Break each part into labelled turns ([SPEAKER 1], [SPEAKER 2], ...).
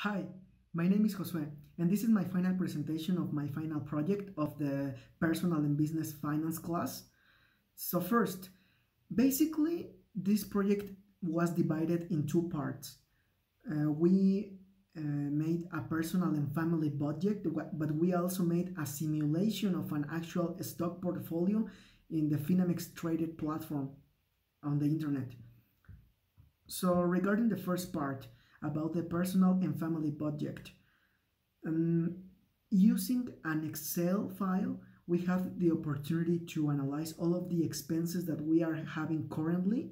[SPEAKER 1] Hi, my name is Josue, and this is my final presentation of my final project of the Personal and Business Finance class. So first, basically, this project was divided in two parts. We made a personal and family budget, but we also made a simulation of an actual stock portfolio in the Finamex traded platform on the internet. So regarding the first part about the personal and family budget, um, using an Excel file, we have the opportunity to analyze all of the expenses that we are having currently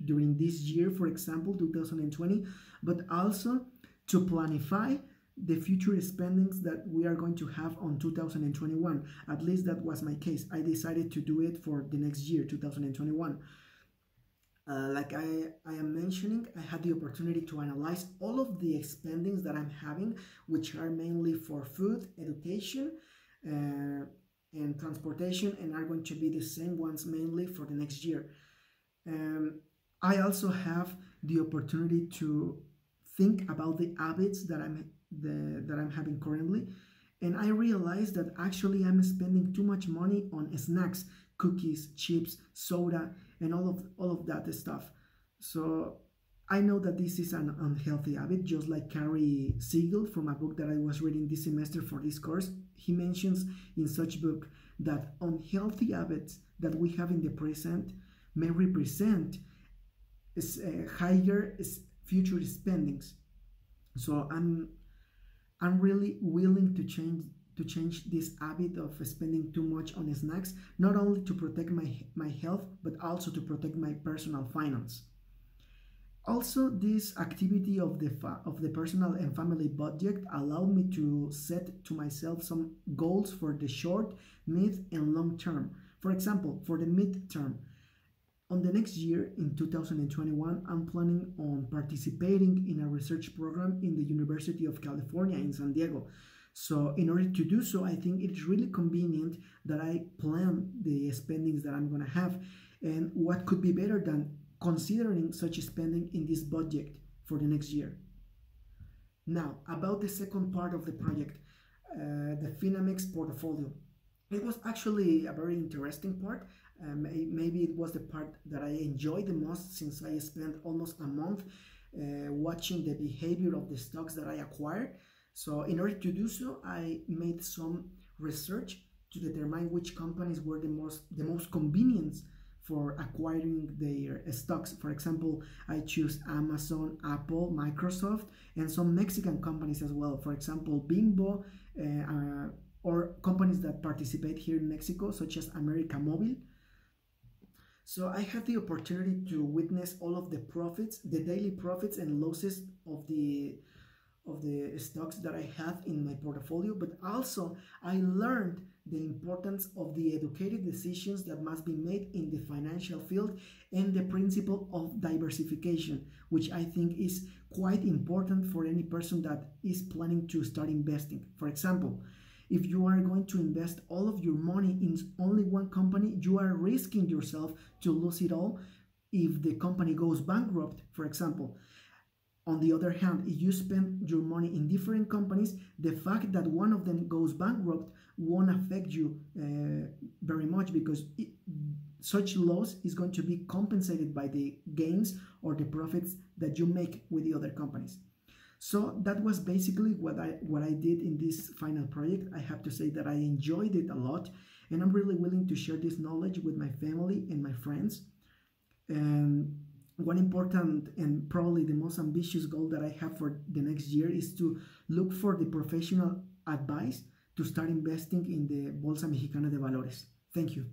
[SPEAKER 1] during this year, for example, 2020, but also to planify the future spendings that we are going to have on 2021. At least that was my case. I decided to do it for the next year, 2021. Like I am mentioning, I had the opportunity to analyze all of the spendings that I'm having, which are mainly for food, education, and transportation, and are going to be the same ones mainly for the next year. I also have the opportunity to think about the habits that I'm having currently, and I realized that actually I'm spending too much money on snacks, cookies, chips, soda, and all of that stuff. So I know that this is an unhealthy habit, just like Carrie Siegel from a book that I was reading this semester for this course. He mentions in such book that unhealthy habits that we have in the present may represent higher future spendings. So I'm really willing to change this habit of spending too much on snacks, not only to protect my health, but also to protect my personal finance. Also, this activity of the personal and family budget allowed me to set to myself some goals for the short, mid, and long term. For example, for the mid term, on the next year, in 2021, I'm planning on participating in a research program in the University of California in San Diego. So in order to do so, I think it's really convenient that I plan the spendings that I'm going to have. And what could be better than considering such spending in this budget for the next year? Now, about the second part of the project, the Finamex portfolio. It was actually a very interesting part. Maybe it was the part that I enjoyed the most, since I spent almost a month watching the behavior of the stocks that I acquired. So in order to do so, I made some research to determine which companies were the most convenient for acquiring their stocks. For example, I choose Amazon, Apple, Microsoft, and some Mexican companies as well. For example, Bimbo, or companies that participate here in Mexico, such as America Móvil. So I had the opportunity to witness all of the profits, the daily profits and losses of the stocks that I have in my portfolio, but also I learned the importance of the educated decisions that must be made in the financial field and the principle of diversification, which I think is quite important for any person that is planning to start investing. For example, if you are going to invest all of your money in only one company, you are risking yourself to lose it all if the company goes bankrupt, for example. On the other hand, if you spend your money in different companies, the fact that one of them goes bankrupt won't affect you very much, because such loss is going to be compensated by the gains or the profits that you make with the other companies. So that was basically what I did in this final project. I have to say that I enjoyed it a lot, and I'm really willing to share this knowledge with my family and my friends. And one important and probably the most ambitious goal that I have for the next year is to look for the professional advice to start investing in the Bolsa Mexicana de Valores. Thank you.